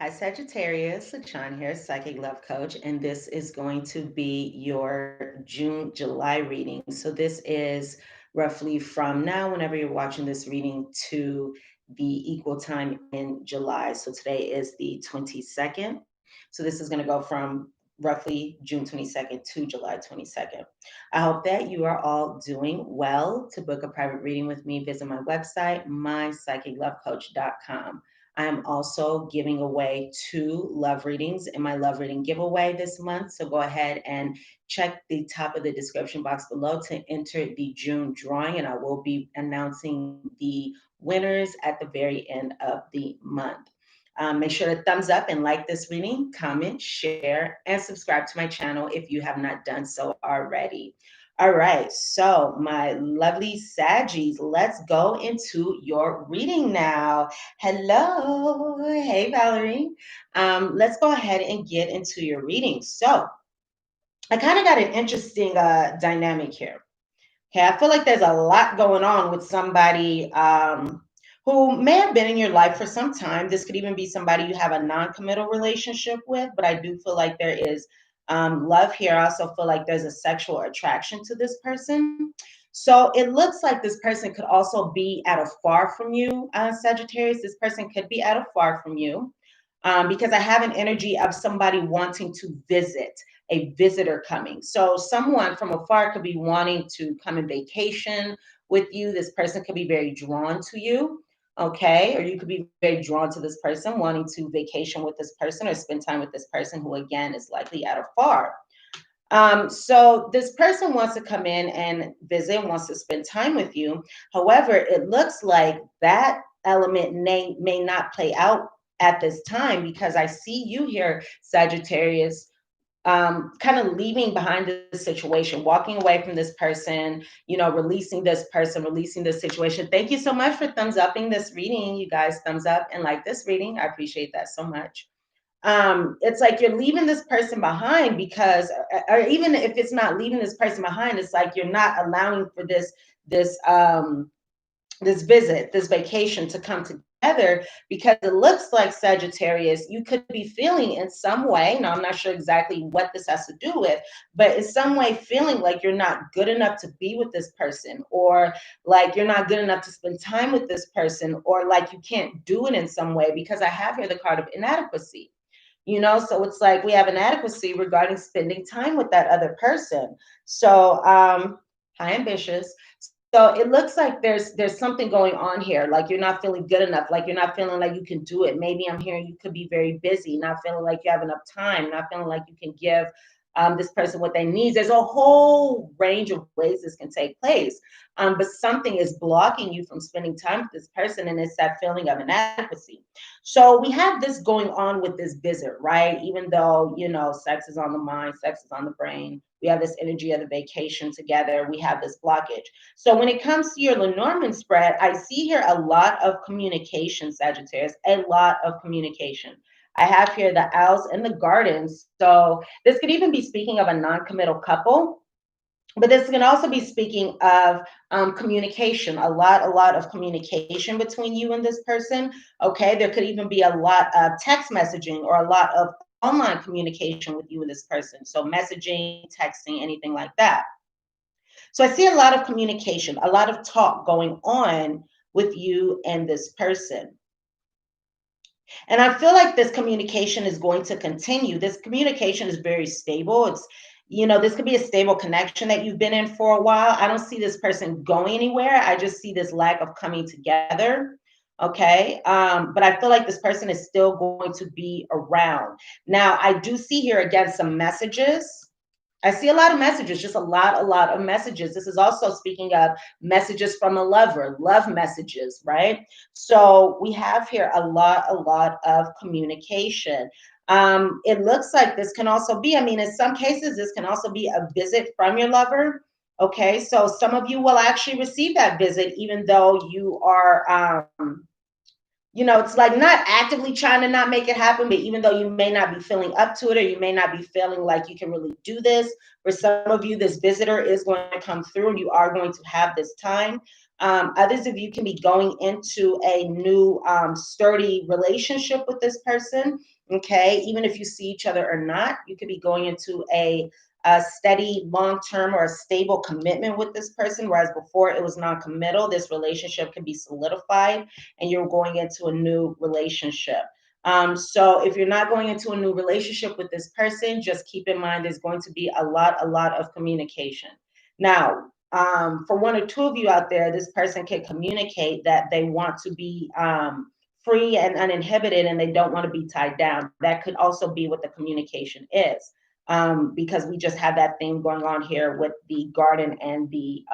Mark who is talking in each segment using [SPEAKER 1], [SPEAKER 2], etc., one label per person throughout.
[SPEAKER 1] Hi, Sagittarius. LaChan here, Psychic Love Coach, and this is going to be your June, July reading. So, this is roughly from now, whenever you're watching this reading, to the equal time in July. So, today is the 22nd. So, this is going to go from roughly June 22nd to July 22nd. I hope that you are all doing well. To book a private reading with me, visit my website, mypsychiclovecoach.com. I am also giving away 2 love readings in my love reading giveaway this month. So go ahead and check the top of the description box below to enter the June drawing, and I will be announcing the winners at the very end of the month. Make sure to thumbs up and like this reading, comment, share, and subscribe to my channel if you have not done so already. All right, so my lovely Saggies, let's go into your reading now. Hello. Hey, Valerie. Let's go ahead and get into your reading. So I kind of got an interesting dynamic here. Okay, I feel like there's a lot going on with somebody who may have been in your life for some time. This could even be somebody you have a non-committal relationship with, but I do feel like there is love here. I also feel like there's a sexual attraction to this person. So it looks like this person could also be at a far from you, Sagittarius. This person could be at a far from you because I have an energy of somebody wanting to visit, a visitor coming. So someone from afar could be wanting to come and vacation with you. This person could be very drawn to you. Okay. Or you could be very drawn to this person, wanting to vacation with this person or spend time with this person who, again, is likely at afar. So this person wants to come in and visit, wants to spend time with you. However, it looks like that element may not play out at this time because I see you here, Sagittarius, kind of leaving behind this situation, walking away from this person, releasing this person, releasing this situation. Thank you so much for thumbs upping this reading. You guys, thumbs up and like this reading. I appreciate that so much. It's like you're leaving this person behind because, or even if it's not leaving this person behind, it's like you're not allowing for this visit, this vacation to come together because it looks like Sagittarius, you could be feeling in some way. Now, I'm not sure exactly what this has to do with, but in some way feeling like you're not good enough to be with this person, or like you're not good enough to spend time with this person, or like you can't do it in some way because I have here the card of inadequacy. So it's like we have inadequacy regarding spending time with that other person. So high ambitious. So it looks like there's something going on here, like you're not feeling good enough, like you're not feeling like you can do it. Maybe I'm hearing you could be very busy, not feeling like you have enough time, not feeling like you can give this person what they need. There's a whole range of ways this can take place, but something is blocking you from spending time with this person, and it's that feeling of inadequacy. So we have this going on with this visit, right? Even though, sex is on the mind, sex is on the brain, we have this energy of the vacation together, we have this blockage. So when it comes to your Lenormand spread, I see here a lot of communication, Sagittarius, a lot of communication. I have here the owls and the gardens. So this could even be speaking of a non-committal couple, but this can also be speaking of communication, a lot of communication between you and this person. Okay, there could even be a lot of text messaging or a lot of online communication with you and this person. So messaging, texting, anything like that. So I see a lot of communication, a lot of talk going on with you and this person. And I feel like this communication is going to continue. This communication is very stable. This could be a stable connection that you've been in for a while. I don't see this person going anywhere. I just see this lack of coming together. Okay. But I feel like this person is still going to be around. Now, I do see here again some messages. I see a lot of messages, just a lot of messages. This is also speaking of messages from a lover, love messages, right? So we have here a lot of communication. It looks like this can also be, in some cases, this can also be a visit from your lover. Okay, so some of you will actually receive that visit, even though you are it's like not actively trying to not make it happen, but even though you may not be feeling up to it, or you may not be feeling like you can really do this, for some of you, this visitor is going to come through and you are going to have this time. Others of you can be going into a new sturdy relationship with this person. Okay. Even if you see each other or not, you could be going into a steady, long-term, or a stable commitment with this person. Whereas before it was non-committal, this relationship can be solidified and you're going into a new relationship. So if you're not going into a new relationship with this person, just keep in mind there's going to be a lot of communication. Now, for one or two of you out there, this person can communicate that they want to be free and uninhibited and they don't want to be tied down. That could also be what the communication is. Because we just had that theme going on here with the garden and the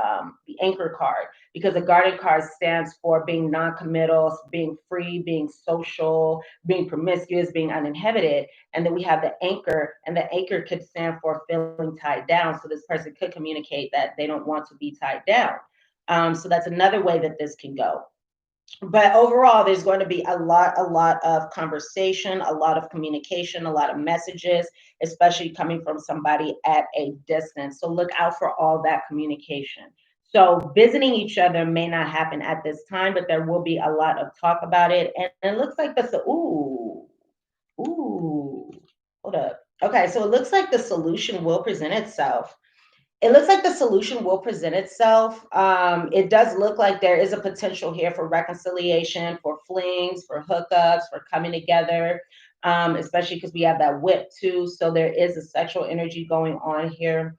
[SPEAKER 1] anchor card, because the garden card stands for being non-committal, being free, being social, being promiscuous, being uninhibited. And then we have the anchor, and the anchor could stand for feeling tied down. So this person could communicate that they don't want to be tied down. So that's another way that this can go. But overall, there's going to be a lot of conversation, a lot of communication, a lot of messages, especially coming from somebody at a distance. So look out for all that communication. So visiting each other may not happen at this time, but there will be a lot of talk about it. And it looks like this, hold up. Okay, so it looks like the solution will present itself. It looks like the solution will present itself. It does look like there is a potential here for reconciliation, for flings, for hookups, for coming together, especially because we have that whip too. So there is a sexual energy going on here.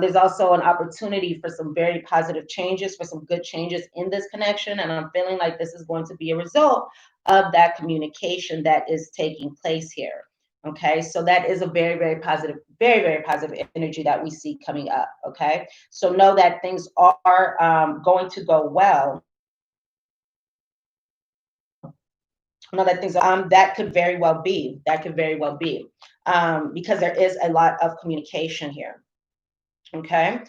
[SPEAKER 1] There's also an opportunity for some very positive changes, for some good changes in this connection. And I'm feeling like this is going to be a result of that communication that is taking place here. Okay, so that is a very positive, very positive energy that we see coming up. Okay, so know that things are going to go well. Know that things that could very well be, because there is a lot of communication here. Okay,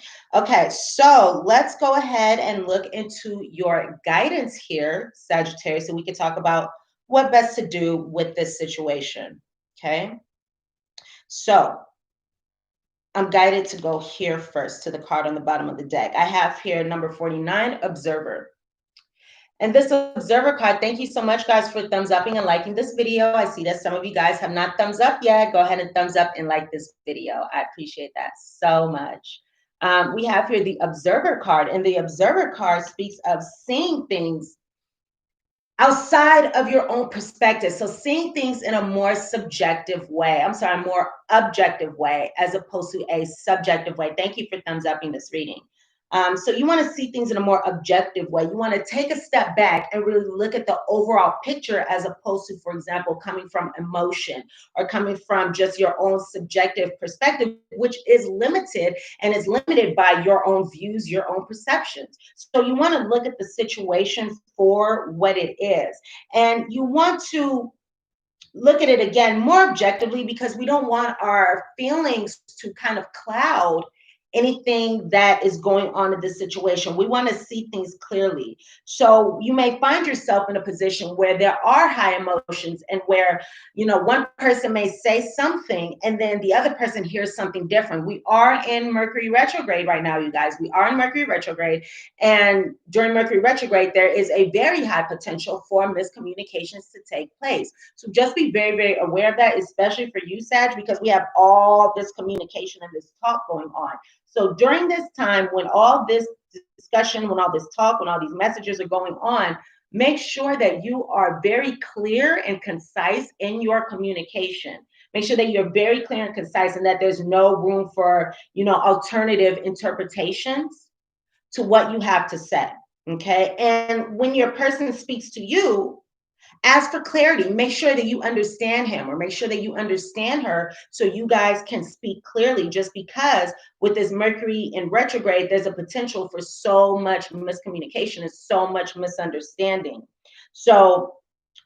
[SPEAKER 1] so let's go ahead and look into your guidance here, Sagittarius, so we can talk about what best to do with this situation. Okay, so I'm guided to go here first to the card on the bottom of the deck. I have here number 49, Observer. And this Observer card, thank you so much, guys, for thumbs upping and liking this video. I see that some of you guys have not thumbs up yet. Go ahead and thumbs up and like this video. I appreciate that so much. We have here the Observer card, and the Observer card speaks of seeing things outside of your own perspective. So seeing things in a more subjective way. I'm sorry, a more objective way as opposed to a subjective way. Thank you for thumbs upping this reading. So you want to see things in a more objective way. You want to take a step back and really look at the overall picture as opposed to, for example, coming from emotion or coming from just your own subjective perspective, which is limited and is limited by your own views, your own perceptions. So you want to look at the situation for what it is. And you want to look at it again more objectively, because we don't want our feelings to kind of cloud anything that is going on in this situation. We want to see things clearly. So you may find yourself in a position where there are high emotions and where, one person may say something and then the other person hears something different. We are in Mercury retrograde right now, you guys. We are in Mercury retrograde. And during Mercury retrograde, there is a very high potential for miscommunications to take place. So just be very aware of that, especially for you, Sag, because we have all this communication and this talk going on. So during this time, when all this discussion, when all this talk, when all these messages are going on, make sure that you are very clear and concise in your communication. Make sure that you're very clear and concise and that there's no room for, alternative interpretations to what you have to say. Okay. And when your person speaks to you, ask for clarity. Make sure that you understand him or make sure that you understand her so you guys can speak clearly, just because with this Mercury in retrograde, there's a potential for so much miscommunication and so much misunderstanding. So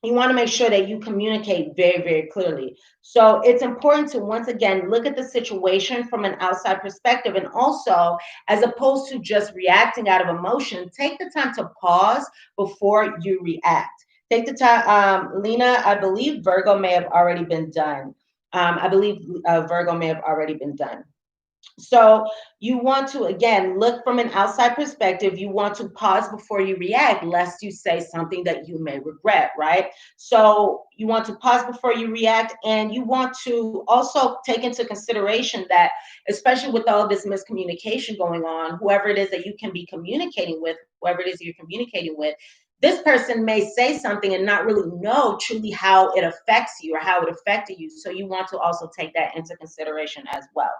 [SPEAKER 1] you want to make sure that you communicate very clearly. So it's important to, once again, look at the situation from an outside perspective. And also, as opposed to just reacting out of emotion, take the time to pause before you react. Take the time. Lena, I believe Virgo may have already been done. I believe Virgo may have already been done. So you want to, again, look from an outside perspective. You want to pause before you react, lest you say something that you may regret, right? So you want to pause before you react. And you want to also take into consideration that, especially with all this miscommunication going on, whoever it is that you can be communicating with, whoever it is you're communicating with, this person may say something and not really know truly how it affects you or how it affected you. So you want to also take that into consideration as well.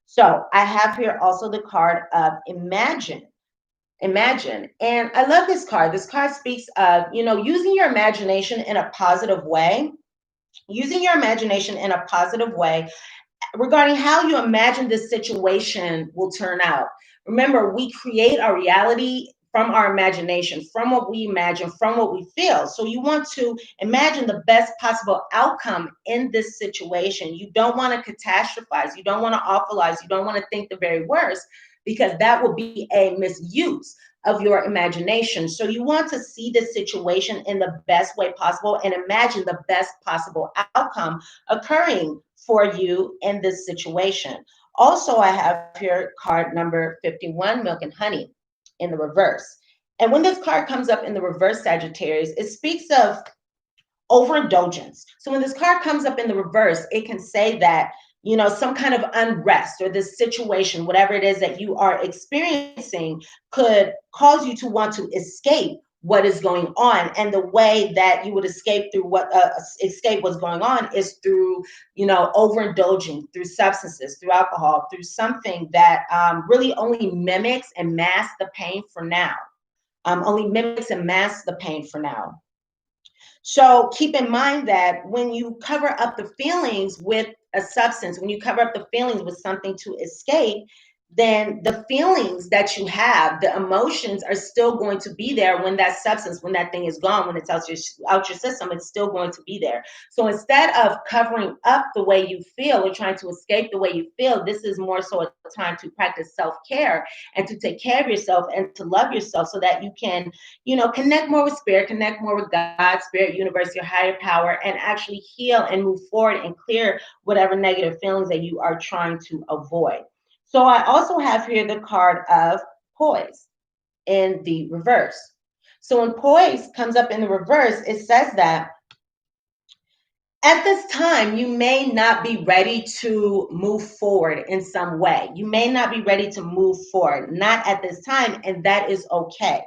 [SPEAKER 1] So I have here also the card of imagine. Imagine. And I love this card. This card speaks of, using your imagination in a positive way. Using your imagination in a positive way regarding how you imagine this situation will turn out. Remember, we create our reality from our imagination, from what we imagine, from what we feel. So you want to imagine the best possible outcome in this situation. You don't want to catastrophize. You don't want to awfulize. You don't want to think the very worst, because that will be a misuse of your imagination. So you want to see this situation in the best way possible and imagine the best possible outcome occurring for you in this situation. Also, I have here card number 51, Milk and Honey, in the reverse. And when this card comes up in the reverse, Sagittarius, it speaks of overindulgence. So when this card comes up in the reverse, it can say that, some kind of unrest or this situation, whatever it is that you are experiencing, could cause you to want to escape what is going on. And the way that you would escape through escape what's going on is through, overindulging, through substances, through alcohol, through something that really only mimics and masks the pain for now. Only mimics and masks the pain for now. So keep in mind that when you cover up the feelings with a substance, when you cover up the feelings with something to escape, then the feelings that you have, the emotions are still going to be there when that substance, when that thing is gone, when it's out your system, it's still going to be there. So instead of covering up the way you feel or trying to escape the way you feel, this is more so a time to practice self-care and to take care of yourself and to love yourself so that you can, connect more with spirit, connect more with God, spirit, universe, your higher power, and actually heal and move forward and clear whatever negative feelings that you are trying to avoid. So I also have here the card of poise in the reverse. So when poise comes up in the reverse, it says that at this time, you may not be ready to move forward in some way. You may not be ready to move forward, not at this time, and that is okay.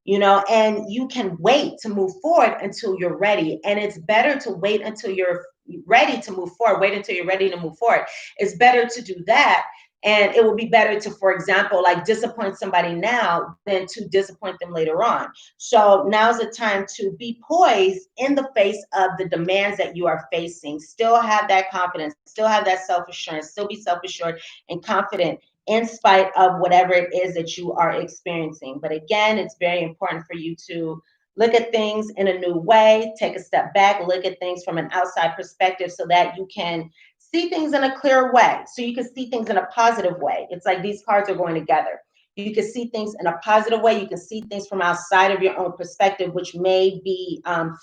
[SPEAKER 1] And you can wait to move forward until you're ready. And it's better to wait until you're ready to move forward. Wait until you're ready to move forward. It's better to do that. And it will be better to, for example, like disappoint somebody now than to disappoint them later on. So now's the time to be poised in the face of the demands that you are facing. Still have that confidence, still have that self-assurance, still be self-assured and confident in spite of whatever it is that you are experiencing. But again, it's very important for you to look at things in a new way, take a step back, look at things from an outside perspective so that you can see things in a clear way. So you can see things in a positive way. It's like these cards are going together. You can see things in a positive way. You can see things from outside of your own perspective, which may be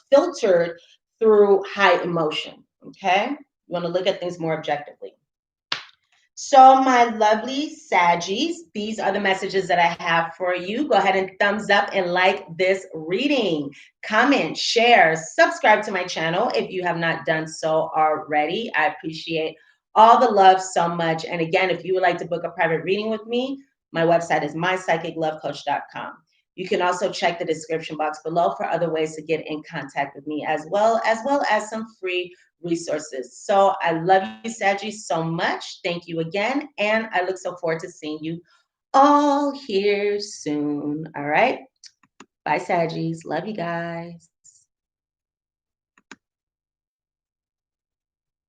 [SPEAKER 1] filtered through high emotion. Okay? You want to look at things more objectively. So my lovely Saggies, these are the messages that I have for you. Go ahead and thumbs up and like this reading. Comment, share, subscribe to my channel if you have not done so already. I appreciate all the love so much. And again, if you would like to book a private reading with me, my website is mypsychiclovecoach.com. You can also check the description box below for other ways to get in contact with me as well as some free resources. So I love you, Saggy, so much. Thank you again. And I look so forward to seeing you all here soon. All right. Bye, Saggies. Love you guys.